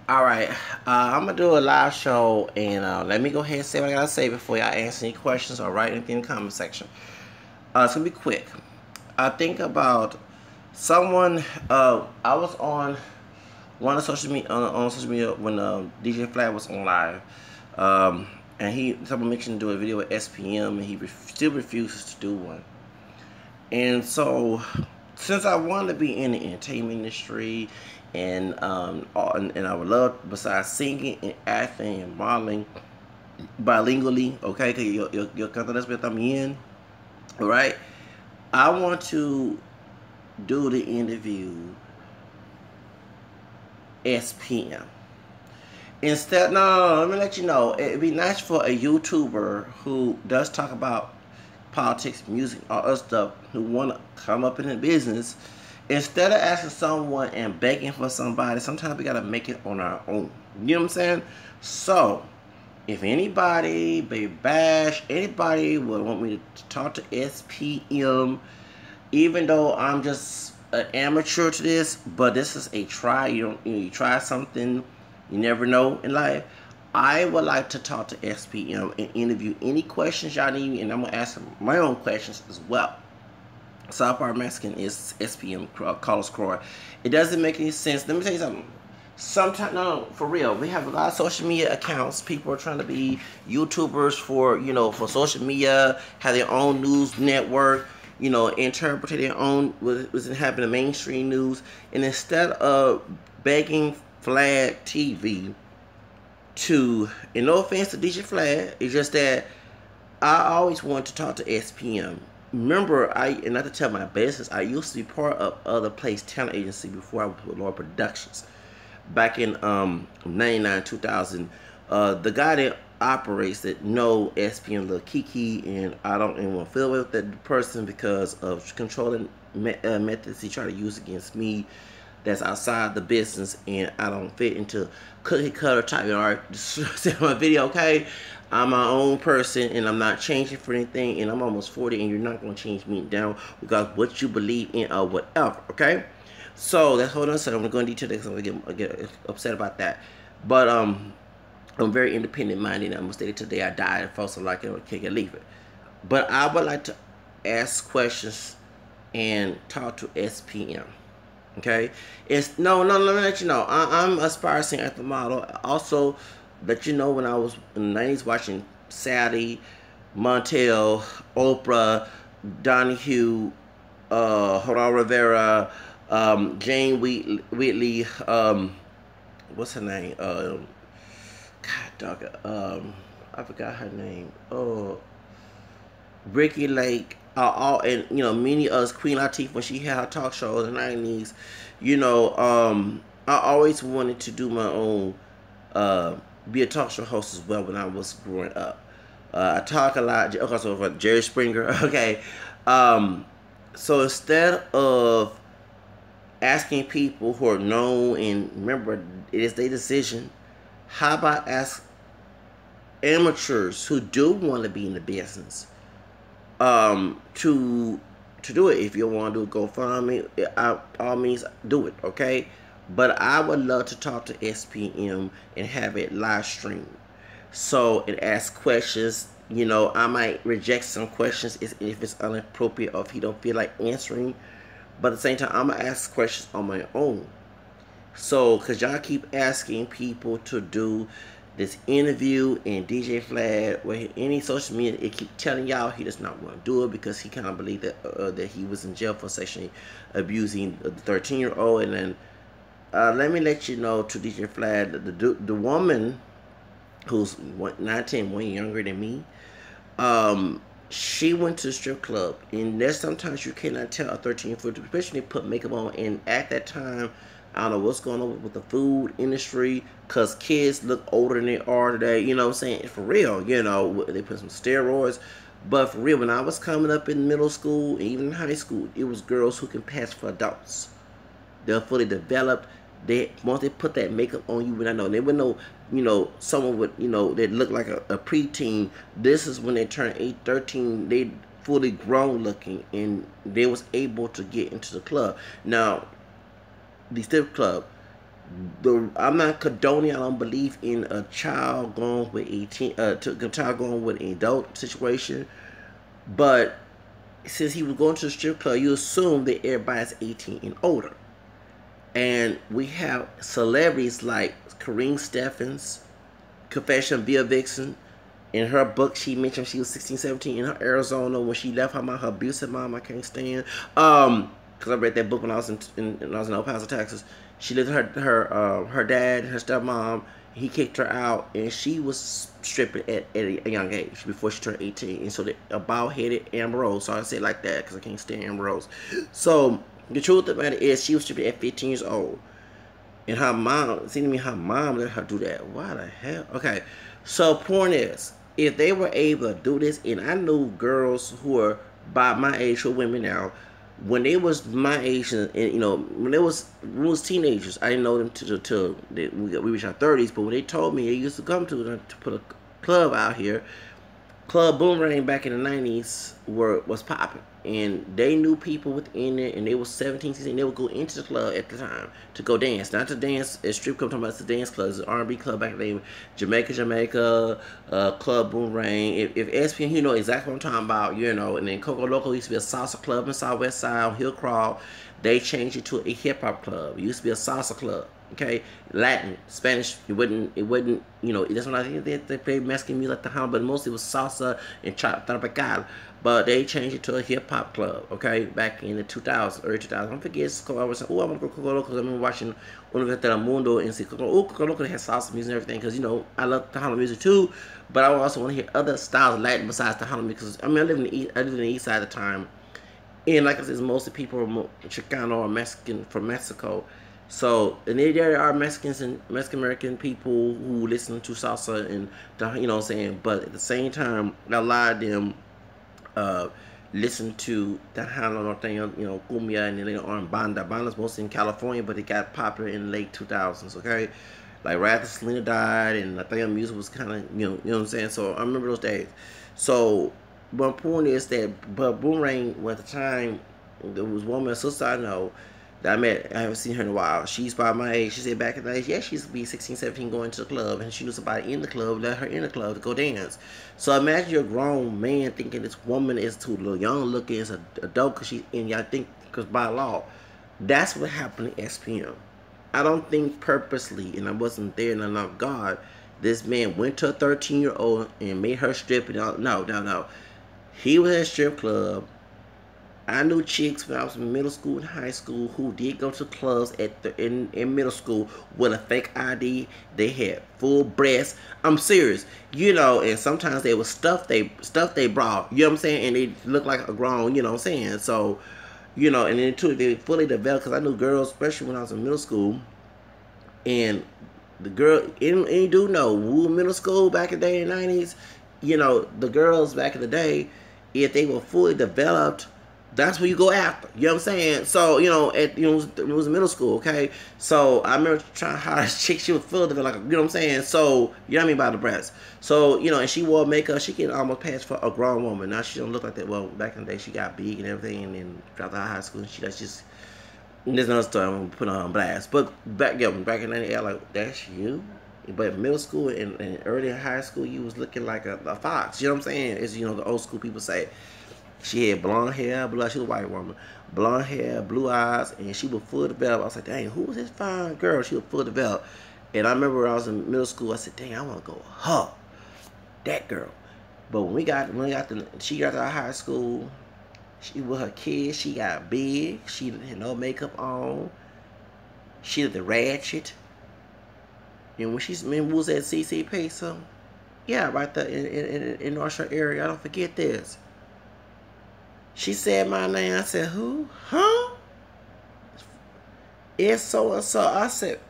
Alright, I'm going to do a live show, and let me go ahead and say what I got to say before y'all answer any questions or write anything in the comment section. It's going to be quick. I think about someone, I was on one of social media, on social media when DJ Vlad was on live, and someone mentioned to do a video with SPM, and he still refuses to do one. And so, since I wanted to be in the entertainment industry, and I would love, besides singing and acting and modeling, bilingually, okay, que yo canto en español también, alright, I want to do the interview SPM. Instead, no, let me let you know, it'd be nice for a YouTuber who does talk about politics, music, all other stuff, who want to come up in the business. Instead of asking someone and begging for somebody, sometimes we got to make it on our own. You know what I'm saying? So, if anybody, Baby Bash, anybody would want me to talk to SPM, even though I'm just an amateur to this, but this is a try. You try something, you never know in life. I would like to talk to SPM and interview any questions y'all need, and I'm going to ask my own questions as well. South Park Mexican is SPM, Carlos Croy. It doesn't make any sense. Let me tell you something. Sometimes, no, for real, we have a lot of social media accounts. People are trying to be YouTubers for, for social media, have their own news network, interpret their own, what's happening in mainstream news. And instead of begging VLadTv to, and no offense to DJ Vlad, it's just that I always want to talk to SPM. Remember, and not to tell my business, I used to be part of Other Place Talent Agency before I was with Lord Productions. Back in 99, 2000, the guy that operates it know SPM Lil Kiki, and I don't even want to feel with that person because of controlling methods he tried to use against me. That's outside the business, and I don't fit into cookie cutter type. Alright, just say my video, okay? I'm my own person, and I'm not changing for anything, and I'm almost 40, and you're not going to change me down because what you believe in or whatever, okay? So, that's hold on a second. I'm going to go into detail because I'm going to get upset about that. But, I'm very independent-minded. I'm going to stay till the day I die, and folks are like, okay, leave it. But I would like to ask questions and talk to SPM. Okay, no, let me let you know. I'm aspiring singer at the model. Also, let you know when I was in the 90s watching Sadie, Montel, Oprah, Donahue, Geraldo Rivera, Jane Whitley, what's her name? God dog, I forgot her name. Oh, Ricky Lake. And many others, Queen Latifah, when she had her talk shows in the 90s, I always wanted to do my own, be a talk show host as well when I was growing up. I talk a lot, okay, so Jerry Springer, okay. So instead of asking people who are known, and remember, it is their decision, how about ask amateurs who do want to be in the business, to do it. If you want to do GoFundMe, all means do it, okay? But I would love to talk to SPM and have it live streamed, so it asks questions. I might reject some questions if it's inappropriate or if he don't feel like answering, but at the same time, I'm gonna ask questions on my own. So, cause y'all keep asking people to do this interview, and DJ Vlad, where any social media, it keep telling y'all he does not want to do it because he kind of believed that that he was in jail for sexually abusing the 13-year-old. And then let me let you know to DJ Vlad, the woman who's 19, 1 year younger than me, she went to the strip club, and there's sometimes you cannot tell a 13-year-old, especially put makeup on, and at that time, I don't know what's going on with the food industry, because kids look older than they are today, you know what I'm saying? For real, they put some steroids. But for real, when I was coming up in middle school, and even in high school, it was girls who can pass for adults. They're fully developed. Once they put that makeup on you, when I know, they would know, someone would, they look like a preteen. This is when they turn 8, 13, they fully grown looking, and they was able to get into the club. Now, the strip club, I'm not condoning. I don't believe in a child going with a child going with an adult situation. But since he was going to the strip club, you assume that everybody's 18 and older. And we have celebrities like Kareem Steffens, Confession Bill Vixen. In her book, she mentioned she was 16, 17 in her Arizona when she left her mom, her abusive mom. I can't stand. Because I read that book when I was in El Paso, Texas. She lived her dad, her stepmom. He kicked her out, and she was stripping at a young age before she turned 18. And so a bald-headed Amber Rose. So I say it like that because I can't stand Amber Rose. So the truth of the matter is, she was stripping at 15 years old. And her mom, it seemed to me her mom let her do that. Why the hell? Okay. So point is, if they were able to do this, and I knew girls who were by my age, who are women now, when they was my age, and you know, when they was teenagers, I didn't know them till we reached our 30s. But when they told me they used to come to put a club out here, Club Boomerang back in the 90s was popping, and they knew people within it, and they were 17, 16. They would go into the club at the time to go dance, not to dance at strip club. Talking about the dance clubs, the R&B club back in the day, Jamaica, Club Boomerang. If SPM, you know exactly what I'm talking about, you know. And then Coco Loco used to be a salsa club in Southwest Side on Hillcrawl. They changed it to a hip hop club. It used to be a salsa club. Okay, Latin, Spanish, it wasn't, you know, that's when I think they played Mexican music like the Hama, but mostly it was salsa and tropical. But they changed it to a hip hop club, okay, back in the 2000s, early 2000s. I forget, I was saying, oh, I'm gonna go Coco Loco because I've been watching Una Vez Telemundo and see Coco Loco has salsa music and everything, because, you know, I love the Hama music too, but I also want to hear other styles of Latin besides the Hama, because, I mean, I lived in the east side at the time, and like I said, mostly people are Chicano or Mexican from Mexico. So, and there are Mexicans and Mexican American people who listen to salsa and, you know what I'm saying, but at the same time, a lot of them listen to Tejano Norteño, you know, cumbia, and then on banda. Banda's mostly in California, but it got popular in the late 2000s, okay? Like right after Selena died, and I think music was kind of, you know what I'm saying? So I remember those days. So, my point is that, but Boomerang, at the time, there was one my sister I know that I met. I haven't seen her in a while. She's about my age. She said back in the day, yeah, she used to be 16, 17 going to the club, and she knew somebody in the club, let her in the club to go dance. So imagine you're a grown man thinking this woman is too little young looking, is a adult because she's in, y'all think, because by law. That's what happened in SPM. I don't think purposely, and I wasn't there and I'm not God, this man went to a 13-year-old and made her strip it out. No. He was at a strip club. I knew chicks when I was in middle school and high school who did go to clubs in middle school with a fake ID. They had full breasts. I'm serious, you know. And sometimes they was stuff they brought. You know what I'm saying? And they looked like a grown. You know what I'm saying? So, you know. And then too, they fully developed. Because I knew girls, especially when I was in middle school, and the girl, and you do know, Woo middle school back in the day in the 90s. You know, the girls back in the day, if they were fully developed, that's what you go after. You know what I'm saying? So, you know, it was middle school, okay? So, I remember trying to hire this chick. She was full of it, like, you know what I'm saying? So, you know what I mean by the breast. So, you know, and she wore makeup. She can almost pass for a grown woman. Now, she don't look like that. Well, back in the day, she got big and everything, and then dropped out of high school, and that's just, there's another story I'm going to put on blast. But, back in the day, like, that's you? But middle school and early high school, you was looking like a fox. You know what I'm saying? It's, you know, the old school people say. She had blonde hair, blue eyes. She was a white woman. Blonde hair, blue eyes, and she was full developed. I was like, dang, who was this fine girl? She was full developed. And I remember when I was in middle school, I said, dang, I want to go her, that girl. But when she got to high school, she with her kids, she got big. She had no makeup on. She did the ratchet. And when we was at CCP, so yeah, right there in North Shore area, I don't forget this. She said my name. I said, who? Huh? It's so and so. I said,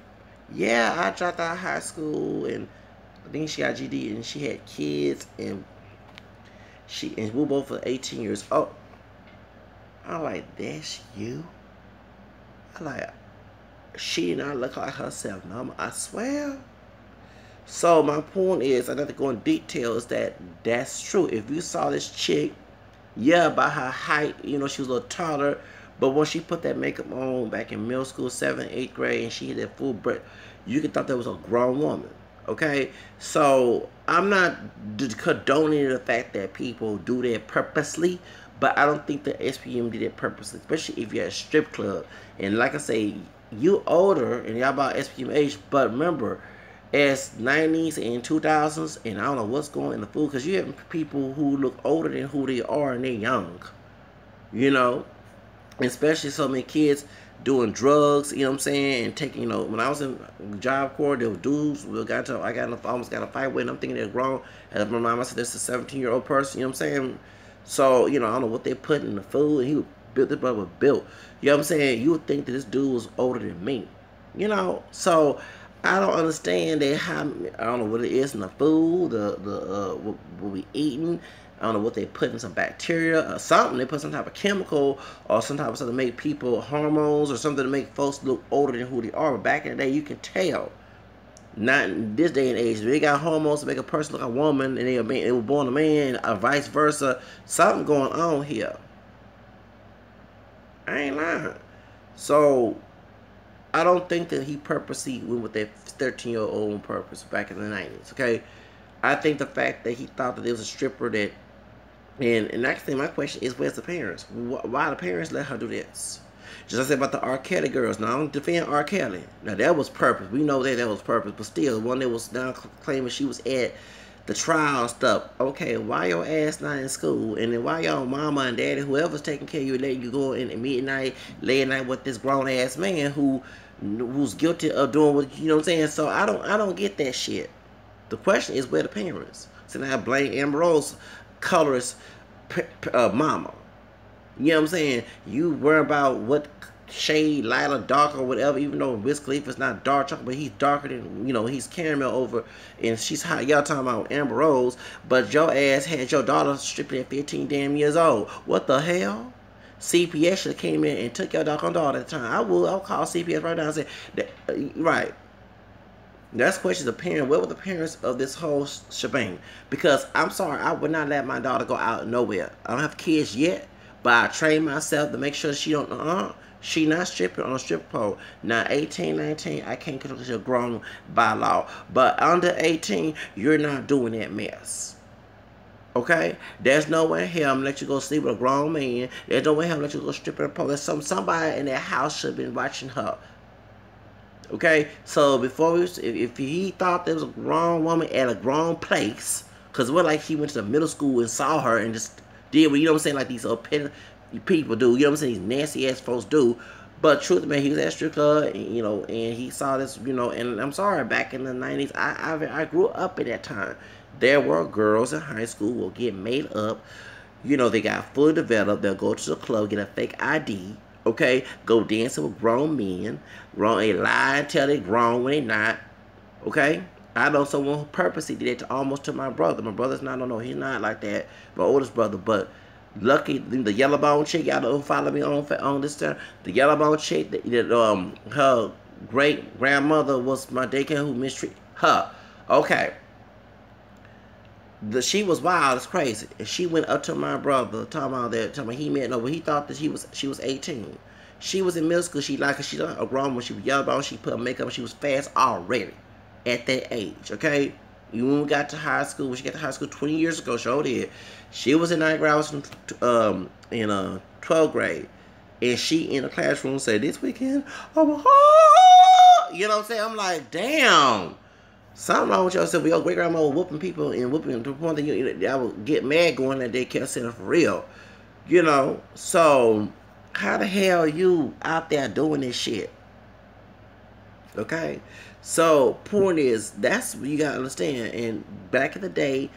yeah, I dropped out of high school, and I think she got GD, and she had kids, and we were both for 18 years old. I'm like, that's you? I'm like, she did not look like herself. No, I swear. So my point is, I have to go in detail, is that's true. If you saw this chick, yeah, by her height, you know, she was a little taller, But when she put that makeup on back in middle school, 7th, 8th grade, and she had that full breath, you could thought that was a grown woman. Okay, so I'm not condoning the fact that people do that purposely, but I don't think the SPM did it purposely, especially if you're at a strip club. And like I say, you older and y'all about SPM age, but remember, as 90s and 2000s, and I don't know what's going in the food, because you have people who look older than who they are and they're young, you know, especially so many kids doing drugs, you know what I'm saying, and taking, you know, when I was in Job Corps, there were dudes, almost got in a fight with, and I'm thinking they're grown, and I remind myself, this is a 17-year-old person, you know what I'm saying, so, you know, I don't know what they put in the food, and he was built, this brother was built, you know what I'm saying, you would think that this dude was older than me, you know, so, I don't understand that how, I don't know what it is in the food, what we eating. I don't know what they put in, some bacteria or something. They put some type of chemical or some type of something to make people hormones or something to make folks look older than who they are. But back in the day, you can tell. Not in this day and age. They got hormones to make a person look like a woman, and they were born a man, or vice versa. Something going on here. I ain't lying. So I don't think that he purposely went with that 13-year-old on purpose back in the 90s, okay? I think the fact that he thought that there was a stripper that, and actually my question is, where's the parents? Why the parents let her do this? Just like I said about the R. Kelly girls. Now, I don't defend R. Kelly. Now, that was purpose. We know that was purpose. But still, one that was now claiming she was at the trial and stuff. Okay, why your ass not in school? And then why y'all mama and daddy, whoever's taking care of you, letting you go in at midnight, late at night with this grown ass man who's guilty of doing what, you know what I'm saying? So I don't get that shit. The question is, where the parents? So now I blame Amber Rose, colorist mama. You know what I'm saying? You worry about what shade, light or dark or whatever, even though Wiz Khalifa's not dark chocolate, but he's darker than, you know, he's caramel over, and she's hot. Y'all talking about Amber Rose, but your ass had your daughter stripping at 15 damn years old. What the hell? CPS should have came in and took your doggone daughter at the time. I'll call CPS right now and say, right. That's questions of parent. Where were the parents of this whole shebang? Because I'm sorry, I would not let my daughter go out nowhere. I don't have kids yet, but I train myself to make sure she don't, she not stripping on a strip pole. Now, 18, 19, I can't control you're grown by law. But under 18, you're not doing that mess. Okay? There's no way in hell I'm gonna let you go sleep with a grown man. There's no way in hell I'm gonna let you go strip at a pole. There's somebody in that house should have been watching her. Okay? So, before if he thought there was a grown woman at a grown place, because it was like he went to the middle school and saw her and just did what, you know what I'm saying, like these people do, you know what I'm saying, these nasty ass folks do. But truth, man, he was at strip club, and, you know, and he saw this, you know, and I'm sorry, back in the 90s, I grew up at that time. There were girls in high school who will get made up, you know, they got fully developed, they'll go to the club, get a fake ID, okay, go dancing with grown men, they lie and tell they grown when they not, okay. I know someone who purposely did it almost to my brother. My brother's not, no, he's not like that, my oldest brother, but lucky, the yellow bone chick, y'all don't follow me on this time. The yellow bone chick, her great grandmother was my daycare who mistreated her. Okay, she was wild, it's crazy, and she went up to my brother, talking about he met no, but he thought that she was 18. She was in middle school. She like a grown when she was yellow bone. She put her makeup. She was fast already at that age. Okay. You when we got to high school, when she got to high school 20 years ago, she did. She was in 9th grade, I was in 12th grade. And she in the classroom said, this weekend, oh, you know what I'm saying? I'm like, damn. Something wrong with y'all. Said, well, your great grandma was whooping people and whooping to the point that I would get mad going that daycare center for real. You know, so how the hell you out there doing this shit? Okay, so point is, that's what you gotta understand. And back in the day,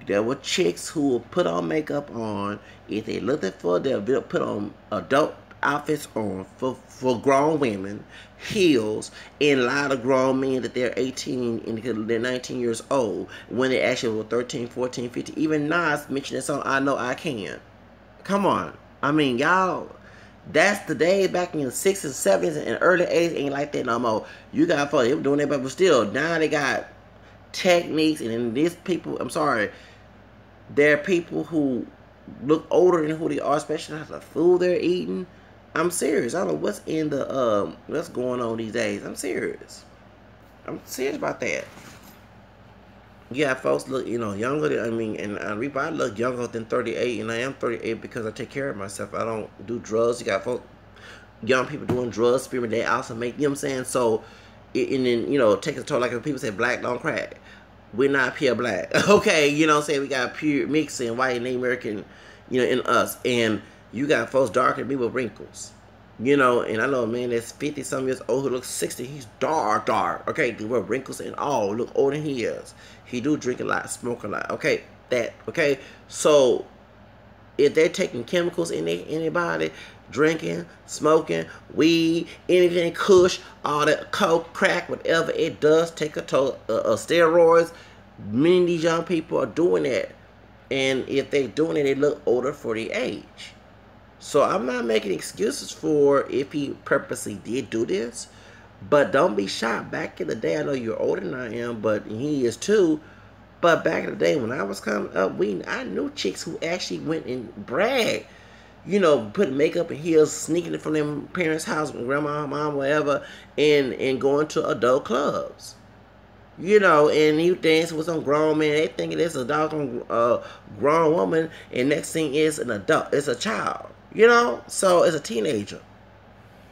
there were chicks who would put on makeup on. If they looked at for, they'll put on adult outfits on for grown women, heels, and lie to grown men that they're 18 and they're 19 years old when they actually were 13, 14, 15. Even Nas mentioned that song, I Know I Can. Come on, I mean, y'all. That's the day back in the 60s, 70s, and early 80s ain't like that no more. You got folks, they were doing that, but still, now they got techniques, and then these people, I'm sorry, there are people who look older than who they are, especially the food they're eating. I'm serious. I don't know what's in the what's going on these days. I'm serious. I'm serious about that. Yeah, folks look, younger than, and I look younger than 38, and I am 38 because I take care of myself. I don't do drugs. You got folks, young people doing drugs, spirit, they also make, you know what I'm saying? So, and then, take a toll, like when people say black don't crack. We're not pure black. Okay, you know what I'm saying? We got pure mixing white and American, in us. And you got folks darker than me with wrinkles. And I know a man that's 50 some years old who looks 60. He's dark. Okay, with wrinkles and all. Look older than he is. He do drink a lot, smoke a lot. Okay, okay. So if they're taking chemicals in their body, drinking, smoking, weed, anything, kush, all that, coke, crack, whatever, it does take a toll. Steroids, many of these young people are doing that. And if they're doing it, they look older for the age. So I'm not making excuses for if he purposely did do this. But don't be shocked. Back in the day, I know you're older than I am, but he is too. But back in the day when I was coming up, I knew chicks who actually went and bragged, putting makeup and heels, sneaking it from their parents' house, grandma, mom, whatever, and going to adult clubs. And you dancing with some grown man. They thinking it's a doggone grown woman, and next thing is an adult. It's a child. So it's a teenager.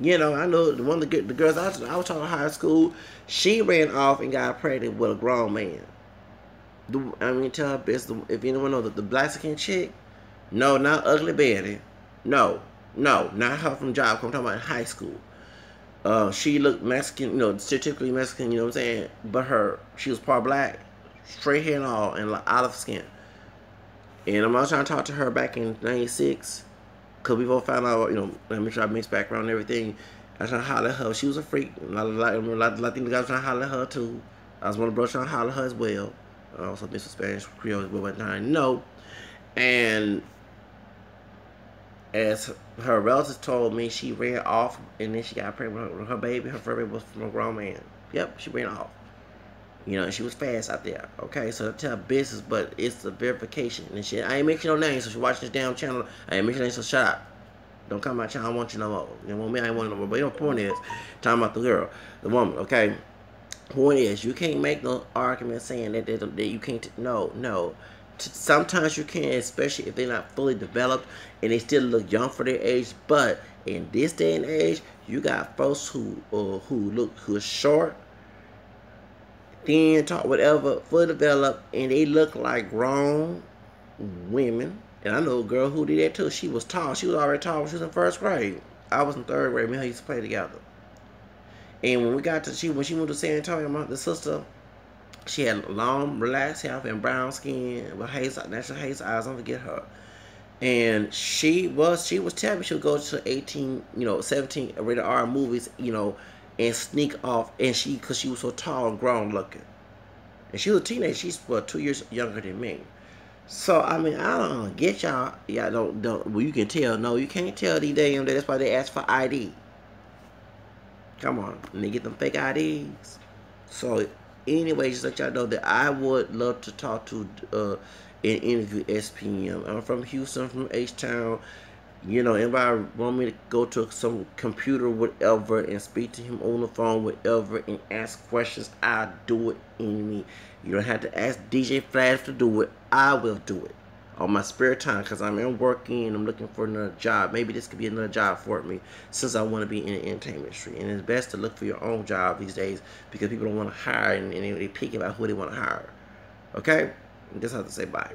I know one of the girls I was talking high school, she ran off and got pregnant with a grown man. Tell her business. If anyone knows the black skin chick, no, not Ugly Betty. No, not her from Job. I'm talking about high school. She looked Mexican, stereotypically Mexican, you know what I'm saying? But she was part black, straight hair and all, and olive skin. And I'm not trying to talk to her back in '96, because we both found out, let me try to mix background and everything. I was trying to holler at her. She was a freak. A lot of Latino guys trying to holler at her too. I was one of the brothers trying to holler at her as well. Also, Mr. Spanish Creole as well at the time. No. And as her relatives told me, she ran off and then she got pregnant with her baby. Her first baby was from a grown man. Yep, she ran off. And she was fast out there. Okay, so tell business, but it's the verification and shit. I ain't mentioning no names, so she watching this damn channel. I ain't mentioning names, so shut up. Don't come to my channel. I don't want you no more. You want me? I ain't want you no more. But the point is, talking about the girl, the woman. Okay, point is, you can't make no argument saying that you can't. No. Sometimes you can, especially if they're not fully developed and they still look young for their age. But in this day and age, you got folks who are short, thin, tall, whatever, fully developed, and they look like grown women. And I know a girl who did that too. She was tall. She was already tall when she was in first grade. I was in third grade. Me and her used to play together. And when when she went to San Antonio, the sister, she had long, relaxed hair and brown skin with natural hazel eyes. Don't forget her. And she was telling me she would go to 18, 17 rated R movies, and sneak off. And because she was so tall and grown looking. And she was a teenager. She's 2 years younger than me. So, I don't get y'all. Y'all don't, well, you can tell. No, you can't tell these damn days. That's why they ask for ID. Come on. And they get them fake IDs. So, anyway, just let y'all know that I would love to talk to and interview SPM. I'm from Houston, from H-Town. Anybody want me to go to some computer, whatever, and speak to him on the phone, whatever, and ask questions, I'll do it in me. You don't have to ask DJ Flash to do it. I will do it on my spare time because I'm in working and I'm looking for another job. Maybe this could be another job for me since I want to be in the entertainment industry. And it's best to look for your own job these days because people don't want to hire and they pick about who they want to hire. Okay? I just have to say bye.